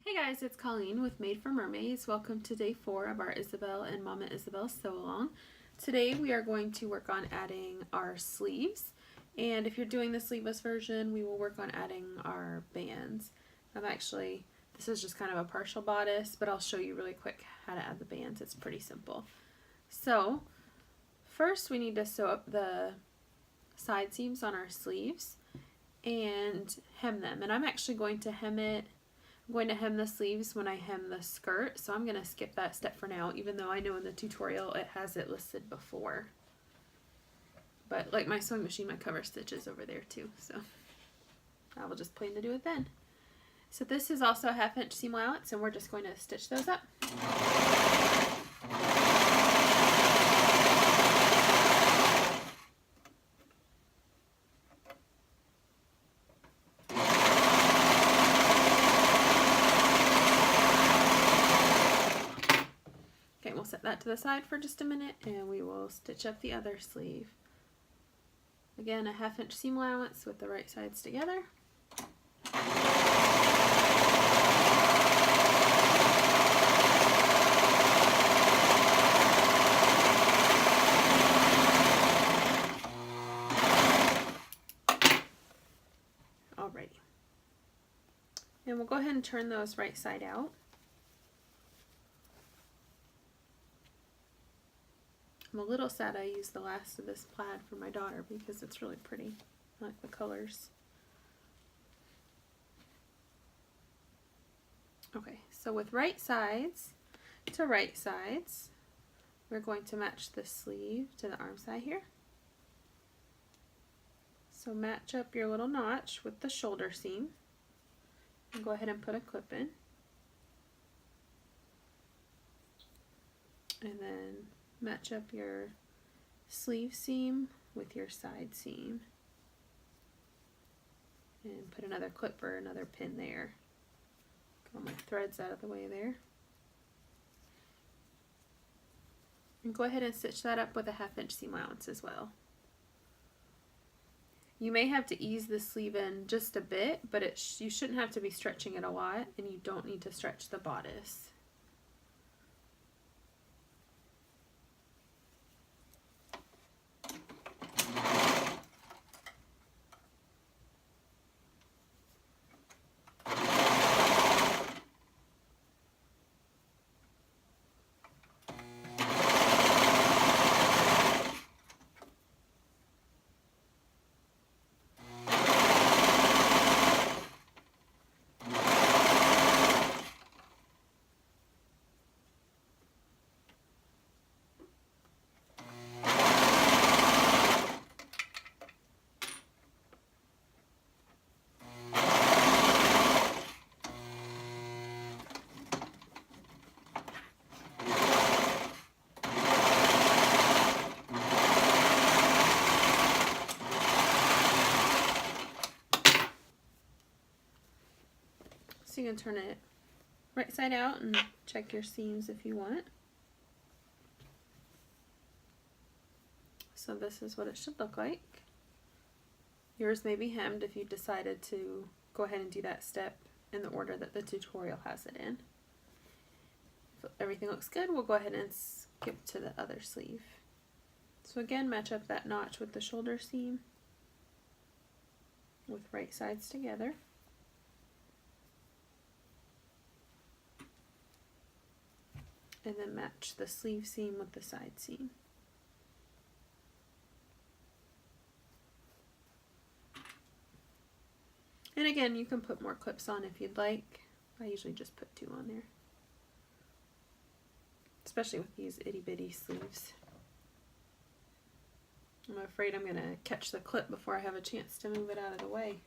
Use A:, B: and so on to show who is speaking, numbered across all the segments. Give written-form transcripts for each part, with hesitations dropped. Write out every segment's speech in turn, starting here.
A: Hey guys, it's Colleen with Made for Mermaids. Welcome to day 4 of our Isabel and Mama Isabel sew-along. Today we are going to work on adding our sleeves, and if you're doing the sleeveless version, we will work on adding our bands. This is just kind of a partial bodice, but I'll show you really quick how to add the bands. It's pretty simple. So first we need to sew up the side seams on our sleeves and hem them, and I'm actually going to hem the sleeves when I hem the skirt, so I'm going to skip that step for now, even though I know in the tutorial it has it listed before. But like my sewing machine, my cover stitch is over there too, so I will just plan to do it then. So this is also a 1/2 inch seam allowance, and we're just going to stitch those up. We'll set that to the side for just a minute and we will stitch up the other sleeve. Again, a 1/2 inch seam allowance with the right sides together. Alrighty. And we'll go ahead and turn those right side out. I'm a little sad I used the last of this plaid for my daughter because it's really pretty. I like the colors. Okay, so with right sides to right sides, we're going to match the sleeve to the arm side here. So match up your little notch with the shoulder seam and go ahead and put a clip in. And then match up your sleeve seam with your side seam and put another clip or another pin there. Get all my threads out of the way there. And go ahead and stitch that up with a 1/2 inch seam allowance as well. You may have to ease the sleeve in just a bit, but you shouldn't have to be stretching it a lot, and you don't need to stretch the bodice. So you can turn it right side out and check your seams if you want. So this is what it should look like. Yours may be hemmed if you decided to go ahead and do that step in the order that the tutorial has it in. If everything looks good, we'll go ahead and skip to the other sleeve. So again, match up that notch with the shoulder seam with right sides together. And then match the sleeve seam with the side seam. And again, you can put more clips on if you'd like. I usually just put 2 on there, especially with these itty bitty sleeves. I'm afraid I'm going to catch the clip before I have a chance to move it out of the way.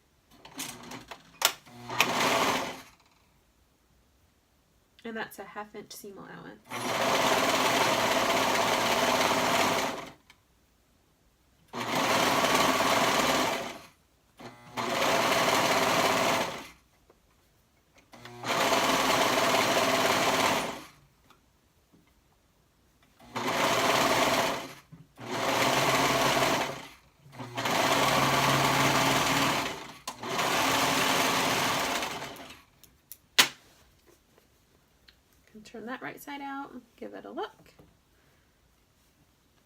A: And that's a 1/2 inch seam allowance. Turn that right side out, give it a look.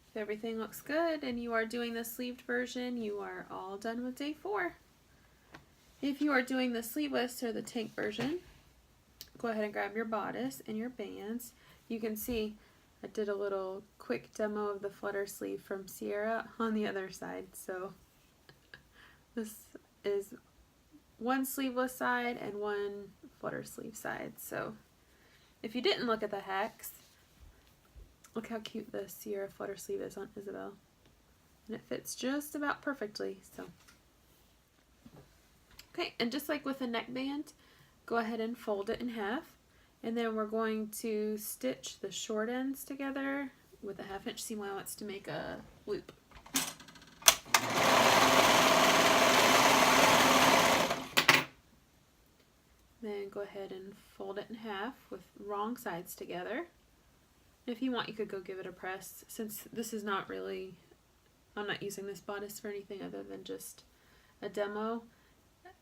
A: If everything looks good and you are doing the sleeved version, you are all done with day 4. If you are doing the sleeveless or the tank version, go ahead and grab your bodice and your bands. You can see I did a little quick demo of the flutter sleeve from Sierra on the other side. So this is one sleeveless side and one flutter sleeve side. So if you didn't look at the hex, look how cute the Sierra flutter sleeve is on Isabel. And it fits just about perfectly. So okay, and just like with a neckband, go ahead and fold it in half. And then we're going to stitch the short ends together with a 1/2 inch seam allowance to make a loop. Then go ahead and fold it in half with wrong sides together. If you want, you could go give it a press. Since this is not really, I'm not using this bodice for anything other than just a demo,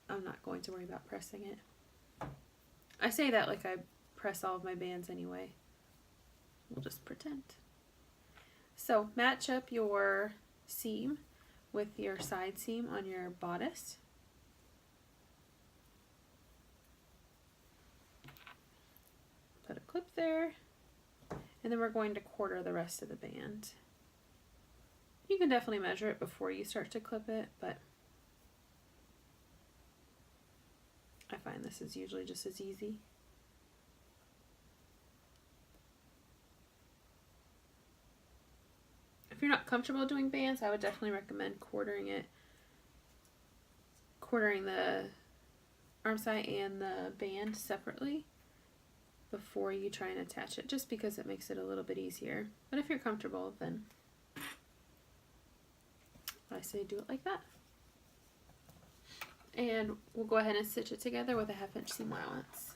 A: I'm not going to worry about pressing it. I say that like I press all of my bands anyway. We'll just pretend. So match up your seam with your side seam on your bodice. Put a clip there, and then we're going to quarter the rest of the band. You can definitely measure it before you start to clip it, but I find this is usually just as easy. If you're not comfortable doing bands, I would definitely recommend quartering the arm side and the band separately before you try and attach it, just because it makes it a little bit easier. But if you're comfortable, then I say do it like that. And we'll go ahead and stitch it together with a 1/2 inch seam allowance.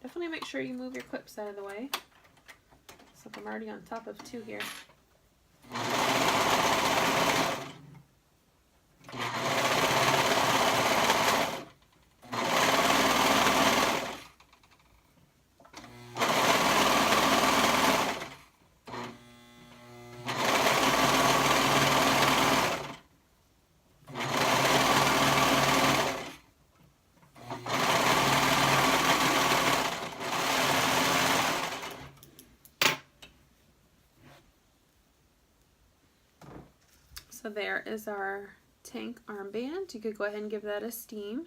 A: Definitely make sure you move your clips out of the way. So I'm already on top of 2 here. So there is our tank armband. You could go ahead and give that a steam.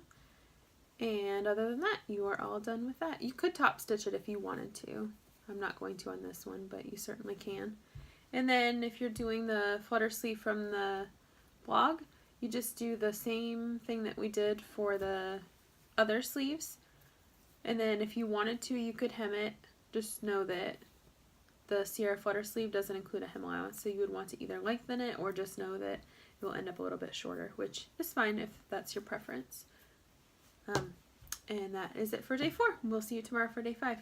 A: And other than that, you are all done with that. You could top stitch it if you wanted to. I'm not going to on this one, but you certainly can. And then if you're doing the flutter sleeve from the blog, you just do the same thing that we did for the other sleeves. And then if you wanted to, you could hem it. Just know that the Sierra flutter sleeve doesn't include a hem allowance, so you would want to either lengthen it or just know that it will end up a little bit shorter, which is fine if that's your preference. And that is it for day 4. We'll see you tomorrow for day 5.